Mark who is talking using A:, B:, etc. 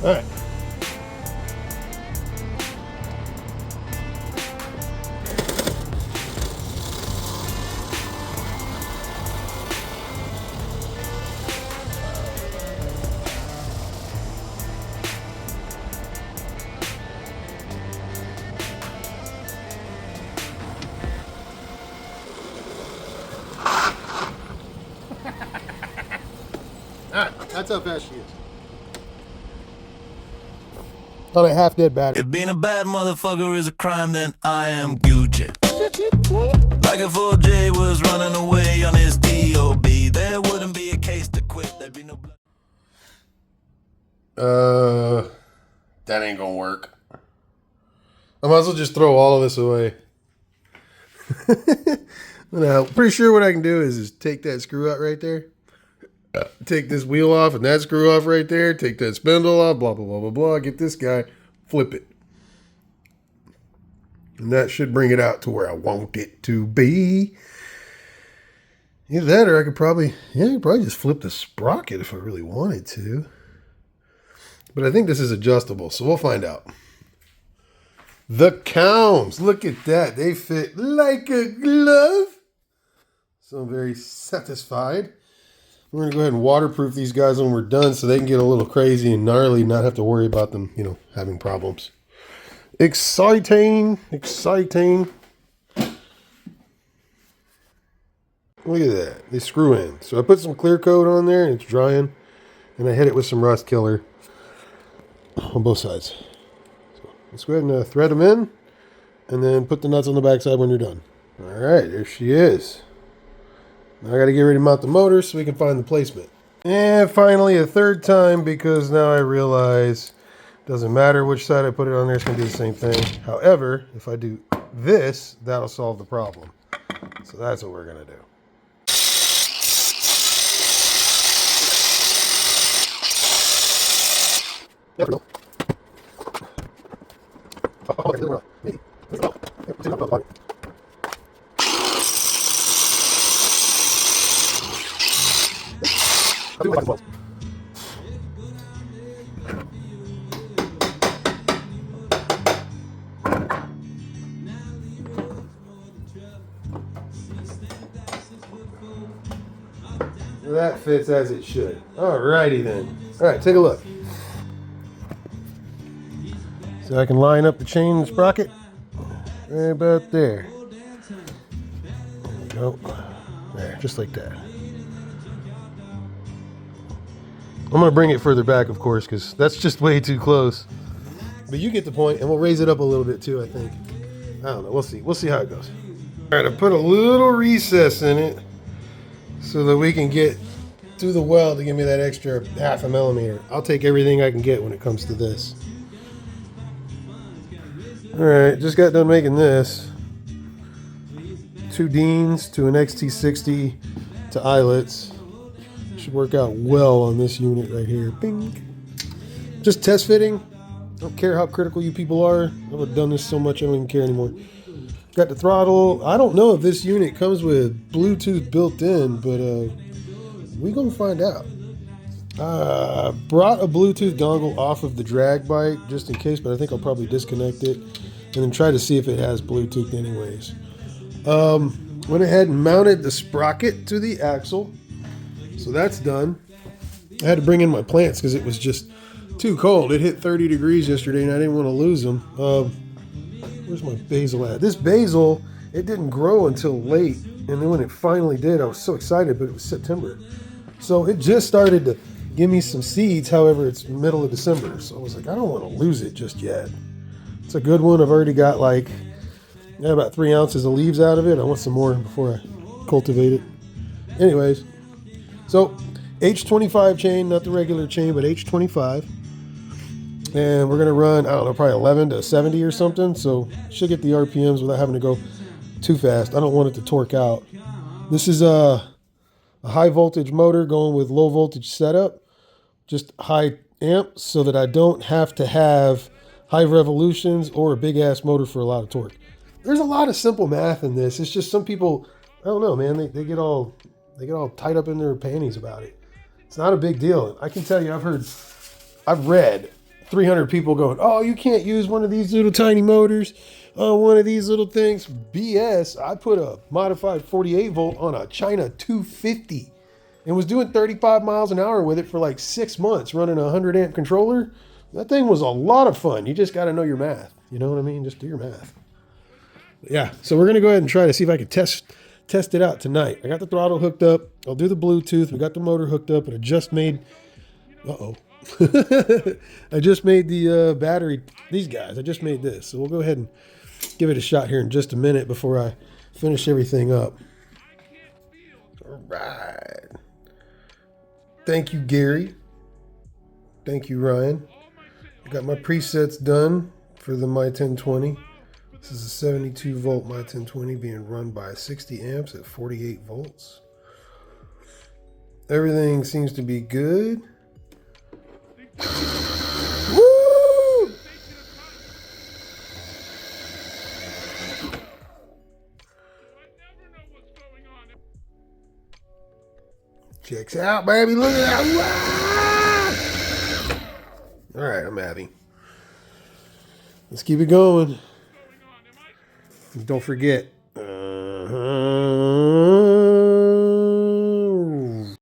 A: All right. Alright, that's how fast she is. On a half dead battery.
B: If being a bad motherfucker is a crime, then I am Gucci. Like if OJ was running away on his D.O.B., there wouldn't be a case to quit, there'd be no blood.
A: That ain't gonna work. I might as well just throw all of this away. Now, pretty sure what I can do is take that screw out right there. Take this wheel off and that screw off right there. Take that spindle off, blah, blah, blah, blah, blah. Get this guy, flip it. And that should bring it out to where I want it to be. Either that or I could probably just flip the sprocket if I really wanted to. But I think this is adjustable, so we'll find out. The combs, look at that. They fit like a glove. So I'm very satisfied. We're going to go ahead and waterproof these guys when we're done so they can get a little crazy and gnarly and not have to worry about them, having problems. Exciting. Exciting. Look at that. They screw in. So I put some clear coat on there and it's drying. And I hit it with some rust killer on both sides. So let's go ahead and thread them in and then put the nuts on the back side when you're done. All right, there she is. Now I got to get ready to mount the motor so we can find the placement. And finally a third time, because now I realize it doesn't matter which side I put it on there, it's going to do the same thing. However, if I do this, that'll solve the problem. So that's what we're going to do. There we go. That fits as it should. Alrighty then. Alright, take a look. So I can line up the chain and sprocket right about there. There we go. There, just like that. I'm going to bring it further back, of course, because that's just way too close. But you get the point, and we'll raise it up a little bit too, I think. I don't know. We'll see. We'll see how it goes. All right, I put a little recess in it so that we can get through the weld to give me that extra 0.5 millimeter. I'll take everything I can get when it comes to this. All right, just got done making this. 2 Deans to an XT60 to eyelets. Should work out well on this unit right here. Bing. Just test fitting. Don't care how critical you people are. I've done this so much I don't even care anymore. Got the throttle. I don't know if this unit comes with Bluetooth built in, but we gonna find out. Brought a Bluetooth dongle off of the drag bike just in case, but I think I'll probably disconnect it and then try to see if it has Bluetooth anyways. Went ahead and mounted the sprocket to the axle. So that's done. I had to bring in my plants because it was just too cold. It hit 30 degrees yesterday and I didn't want to lose them. Where's my basil at? This basil, it didn't grow until late. And then when it finally did, I was so excited, but it was September. So it just started to give me some seeds. However, it's middle of December. So I was like, I don't want to lose it just yet. It's a good one. I've already got about 3 ounces of leaves out of it. I want some more before I cultivate it. Anyways, so H25 chain, not the regular chain, but H25. And we're going to run, I don't know, probably 11 to 70 or something. So should get the RPMs without having to go too fast. I don't want it to torque out. This is a high voltage motor going with low voltage setup. Just high amp so that I don't have to have high revolutions or a big ass motor for a lot of torque. There's a lot of simple math in this. It's just some people, I don't know, man, they get all tied up in their panties about it. It's not a big deal. I can tell you, I've read 300 people going, oh, you can't use one of these little tiny motors on one of these little things. BS. I put a modified 48 volt on a China 250 and was doing 35 miles an hour with it for like 6 months running a 100 amp controller. That thing was a lot of fun. You just got to know your math. You know what I mean? Just do your math. Yeah, so we're going to go ahead and try to see if I can test it out tonight. I got the throttle hooked up. I'll do the Bluetooth. We got the motor hooked up, and I just made... Uh-oh. I just made the battery... These guys. I just made this. So we'll go ahead and give it a shot here in just a minute before I finish everything up. All right. Thank you, Gary. Thank you, Ryan. I got my presets done for the My 1020. This is a 72 volt My 1020 being run by 60 amps at 48 volts. Everything seems to be good. Woo! Checks out, baby. Look at that. All right, I'm happy. Let's keep it going. Don't forget,